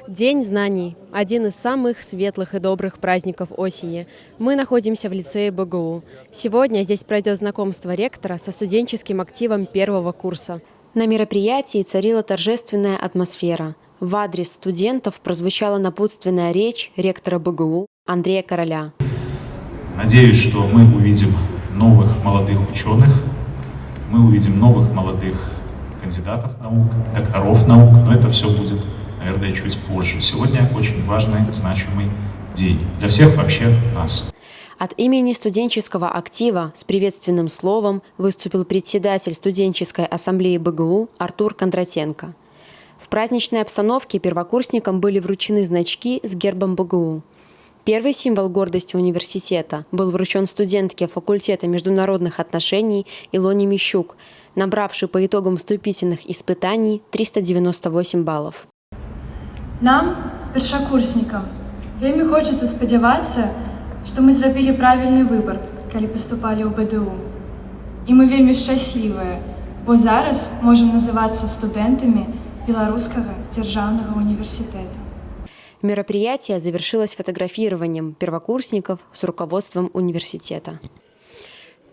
День знаний – один из самых светлых и добрых праздников осени. Мы находимся в лицее БГУ. Сегодня здесь пройдет знакомство ректора со студенческим активом первого курса. На мероприятии царила торжественная атмосфера. В адрес студентов прозвучала напутственная речь ректора БГУ Андрея Короля. Надеюсь, что мы увидим новых молодых ученых, мы увидим новых молодых кандидатов наук, докторов наук, но это все будет, наверное, чуть позже. Сегодня очень важный, значимый день для всех вообще нас. От имени студенческого актива с приветственным словом выступил председатель студенческой ассамблеи БГУ Артур Кондратенко. В праздничной обстановке первокурсникам были вручены значки с гербом БГУ. Первый символ гордости университета был вручен студентке факультета международных отношений Илоне Мищук, набравшей по итогам вступительных испытаний 398 баллов. Нам, першакурснікам, вельмі хочацца спадзявацца, што мы зрабілі правільны выбар, калі паступалі ў БДУ. І мы вельмі шчаслівыя, бо зараз можам называцца студэнтамі Беларускага дзяржаўнага універсітэта. Мероприятие завершилось фотографированием первокурсников с руководством университета.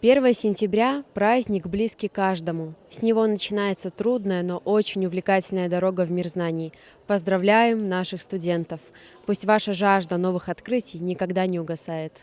1 сентября – праздник, близкий каждому. С него начинается трудная, но очень увлекательная дорога в мир знаний. Поздравляем наших студентов! Пусть ваша жажда новых открытий никогда не угасает.